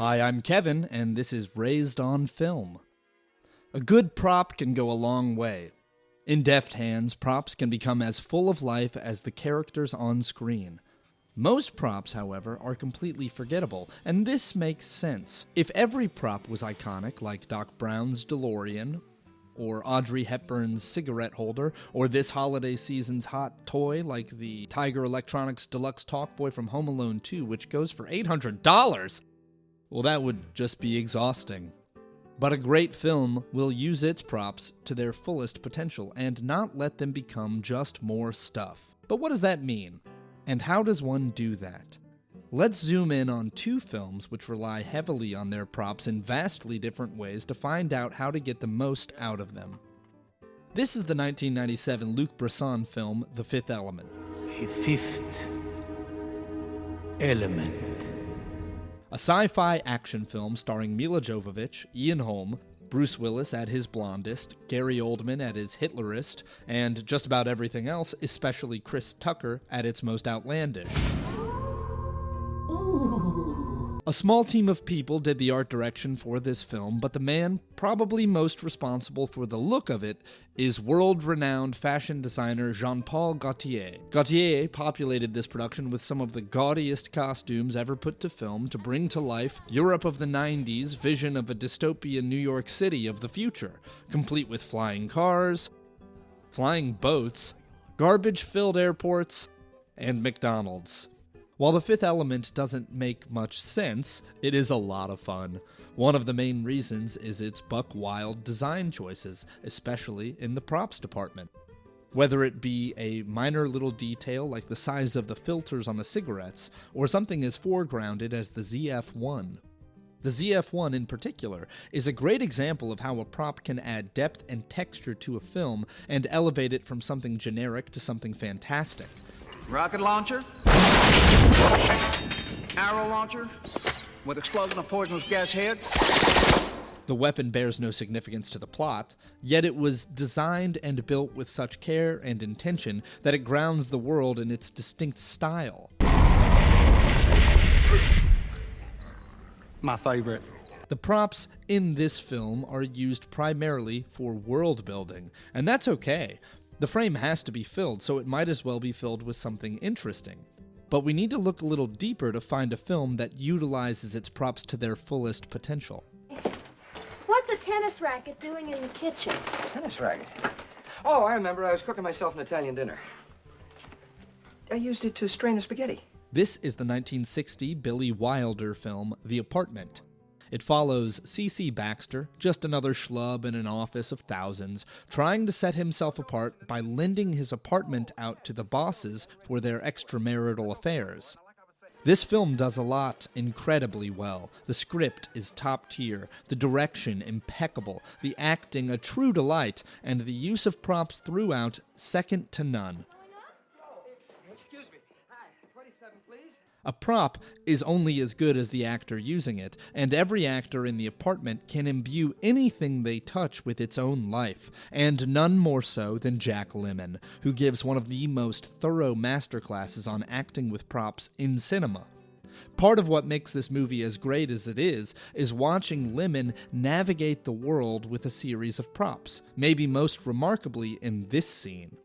Hi, I'm Kevin, and this is Raised on Film. A good prop can go a long way. In deft hands, props can become as full of life as the characters on screen. Most props, however, are completely forgettable, and this makes sense. If every prop was iconic, like Doc Brown's DeLorean, or Audrey Hepburn's cigarette holder, or this holiday season's hot toy like the Tiger Electronics Deluxe Talkboy from Home Alone 2, which goes for $800, well, that would just be exhausting. But a great film will use its props to their fullest potential and not let them become just more stuff. But what does that mean? And how does one do that? Let's zoom in on two films which rely heavily on their props in vastly different ways to find out how to get the most out of them. This is the 1997 Luc Besson film, The Fifth Element. A fifth element. A sci-fi action film starring Mila Jovovich, Ian Holm, Bruce Willis at his blondest, Gary Oldman at his Hitlerist, and just about everything else, especially Chris Tucker, at its most outlandish. A small team of people did the art direction for this film, but the man probably most responsible for the look of it is world-renowned fashion designer Jean-Paul Gaultier. Gaultier populated this production with some of the gaudiest costumes ever put to film to bring to life Europe of the 90s vision of a dystopian New York City of the future, complete with flying cars, flying boats, garbage-filled airports, and McDonald's. While The Fifth Element doesn't make much sense, it is a lot of fun. One of the main reasons is its buck-wild design choices, especially in the props department. Whether it be a minor little detail like the size of the filters on the cigarettes, or something as foregrounded as the ZF-1. The ZF-1 in particular is a great example of how a prop can add depth and texture to a film and elevate it from something generic to something fantastic. Rocket launcher, arrow launcher with explosion of poisonous gas head. The weapon bears no significance to the plot, yet it was designed and built with such care and intention that it grounds the world in its distinct style. My favorite. The props in this film are used primarily for world building, and that's okay. The frame has to be filled, so it might as well be filled with something interesting. But we need to look a little deeper to find a film that utilizes its props to their fullest potential. What's a tennis racket doing in the kitchen? Tennis racket? Oh, I remember. I was cooking myself an Italian dinner. I used it to strain the spaghetti. This is the 1960 Billy Wilder film, The Apartment. It follows C.C. Baxter, just another schlub in an office of thousands, trying to set himself apart by lending his apartment out to the bosses for their extramarital affairs. This film does a lot incredibly well. The script is top tier, the direction impeccable, the acting a true delight, and the use of props throughout second to none. Excuse me. Hi, 27, please. A prop is only as good as the actor using it, and every actor in the apartment can imbue anything they touch with its own life, and none more so than Jack Lemmon, who gives one of the most thorough masterclasses on acting with props in cinema. Part of what makes this movie as great as it is watching Lemmon navigate the world with a series of props, maybe most remarkably in this scene.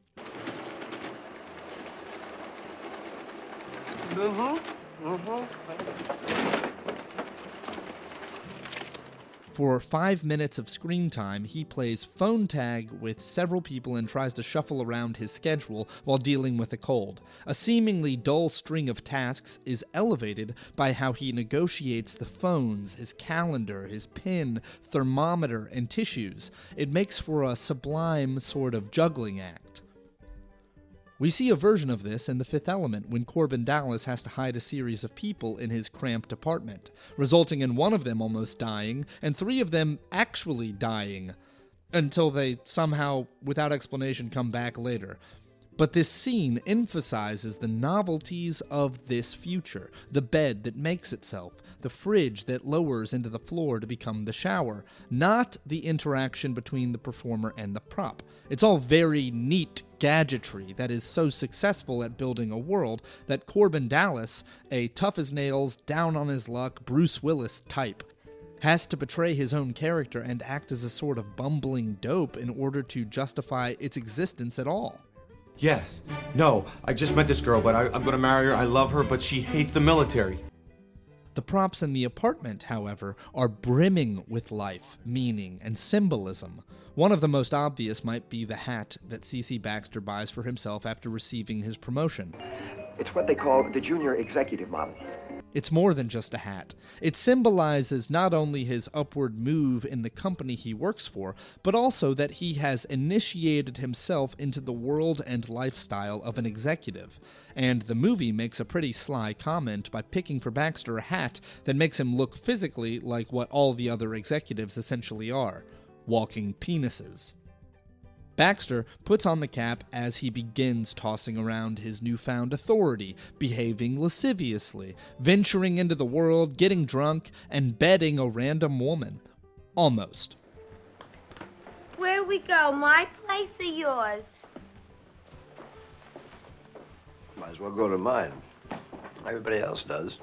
For 5 minutes of screen time, he plays phone tag with several people and tries to shuffle around his schedule while dealing with a cold. A seemingly dull string of tasks is elevated by how he negotiates the phones, his calendar, his pen, thermometer, and tissues. It makes for a sublime sort of juggling act. We see a version of this in The Fifth Element when Corbin Dallas has to hide a series of people in his cramped apartment, resulting in one of them almost dying and 3 of them actually dying, until they somehow, without explanation, come back later. But this scene emphasizes the novelties of this future. The bed that makes itself, the fridge that lowers into the floor to become the shower, not the interaction between the performer and the prop. It's all very neat gadgetry that is so successful at building a world that Corbin Dallas, a tough-as-nails, down-on-his-luck Bruce Willis type, has to betray his own character and act as a sort of bumbling dope in order to justify its existence at all. Yes. No, I just met this girl, but I'm gonna marry her. I love her, but she hates the military. The props in the apartment, however, are brimming with life, meaning, and symbolism. One of the most obvious might be the hat that C.C. Baxter buys for himself after receiving his promotion. It's what they call the junior executive model. It's more than just a hat. It symbolizes not only his upward move in the company he works for, but also that he has initiated himself into the world and lifestyle of an executive. And the movie makes a pretty sly comment by picking for Baxter a hat that makes him look physically like what all the other executives essentially are: walking penises. Baxter puts on the cap as he begins tossing around his newfound authority, behaving lasciviously, venturing into the world, getting drunk, and bedding a random woman. Almost. Where we go, my place or yours? Might as well go to mine. Everybody else does.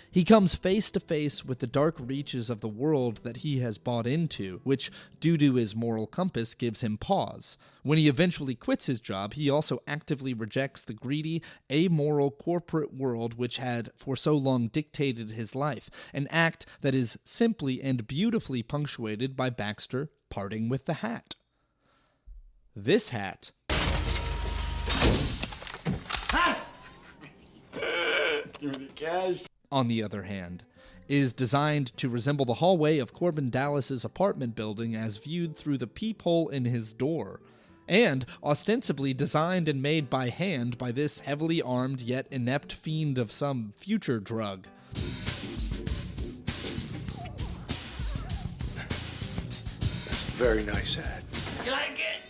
He comes face to face with the dark reaches of the world that he has bought into, which, due to his moral compass, gives him pause. When he eventually quits his job, he also actively rejects the greedy, amoral corporate world which had for so long dictated his life, an act that is simply and beautifully punctuated by Baxter parting with the hat. This hat... Give me the cash. On the other hand, is designed to resemble the hallway of Corbin Dallas's apartment building as viewed through the peephole in his door, and ostensibly designed and made by hand by this heavily armed yet inept fiend of some future drug. That's a very nice hat. You like it?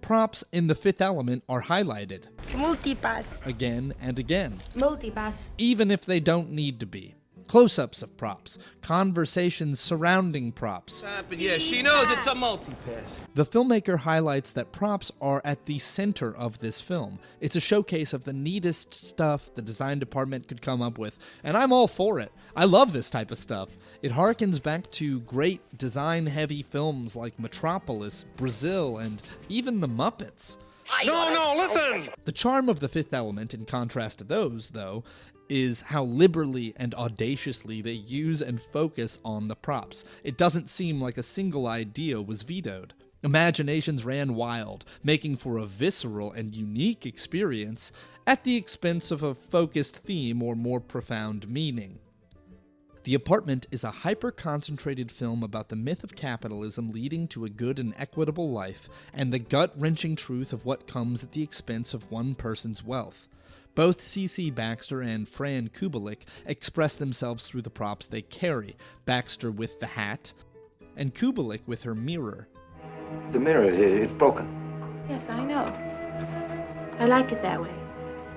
Props in The Fifth Element are highlighted. Multipass. Again and again. Multipass. Even if they don't need to be. Close-ups of props, conversations surrounding props. But yeah, she knows it's a multi-pass. The filmmaker highlights that props are at the center of this film. It's a showcase of the neatest stuff the design department could come up with, and I'm all for it. I love this type of stuff. It harkens back to great design-heavy films like Metropolis, Brazil, and even the Muppets. No, listen! The charm of The Fifth Element, in contrast to those, though, is how liberally and audaciously they use and focus on the props. It doesn't seem like a single idea was vetoed. Imaginations ran wild, making for a visceral and unique experience at the expense of a focused theme or more profound meaning. The Apartment is a hyper-concentrated film about the myth of capitalism leading to a good and equitable life, and the gut-wrenching truth of what comes at the expense of one person's wealth. Both C.C. Baxter and Fran Kubelik express themselves through the props they carry, Baxter with the hat, and Kubelik with her mirror. The mirror, it's broken. Yes, I know. I like it that way.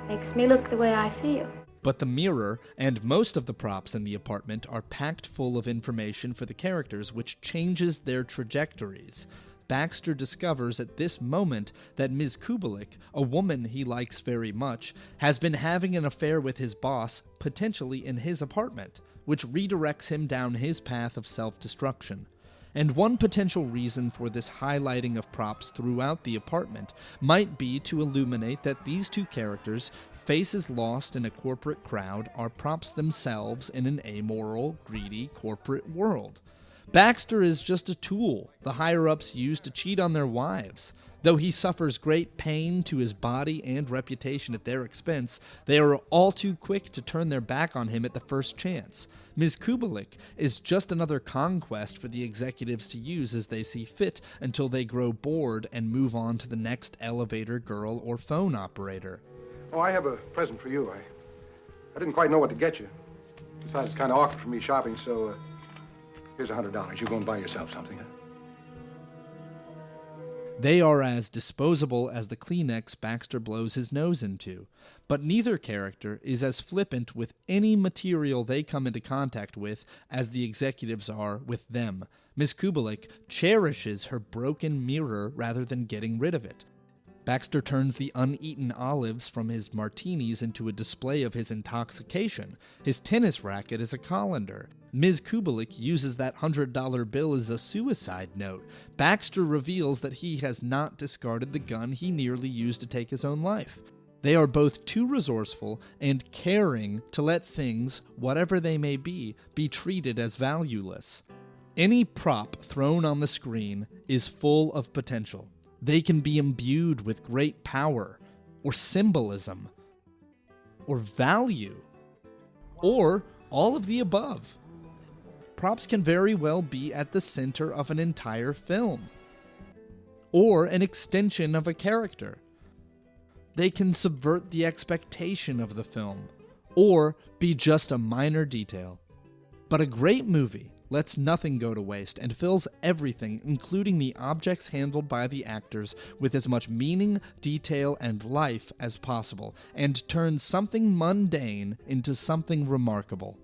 Makes me look the way I feel. But the mirror, and most of the props in the apartment, are packed full of information for the characters which changes their trajectories. Baxter discovers at this moment that Ms. Kubelik, a woman he likes very much, has been having an affair with his boss, potentially in his apartment, which redirects him down his path of self-destruction. And one potential reason for this highlighting of props throughout the apartment might be to illuminate that these two characters, faces lost in a corporate crowd, are props themselves in an amoral, greedy corporate world. Baxter is just a tool the higher-ups use to cheat on their wives. Though he suffers great pain to his body and reputation at their expense, they are all too quick to turn their back on him at the first chance. Ms. Kubelik is just another conquest for the executives to use as they see fit until they grow bored and move on to the next elevator girl or phone operator. Oh, I have a present for you. I didn't quite know what to get you. Besides, it's kind of awkward for me shopping, so here's $100. You go and buy yourself something, huh? They are as disposable as the Kleenex Baxter blows his nose into, but neither character is as flippant with any material they come into contact with as the executives are with them. Ms. Kubelik cherishes her broken mirror rather than getting rid of it. Baxter turns the uneaten olives from his martinis into a display of his intoxication. His tennis racket is a colander. Ms. Kubelik uses that $100 bill as a suicide note. Baxter reveals that he has not discarded the gun he nearly used to take his own life. They are both too resourceful and caring to let things, whatever they may be treated as valueless. Any prop thrown on the screen is full of potential. They can be imbued with great power, or symbolism, or value, or all of the above. Props can very well be at the center of an entire film, or an extension of a character. They can subvert the expectation of the film, or be just a minor detail. But a great movie lets nothing go to waste and fills everything, including the objects handled by the actors, with as much meaning, detail, and life as possible, and turns something mundane into something remarkable.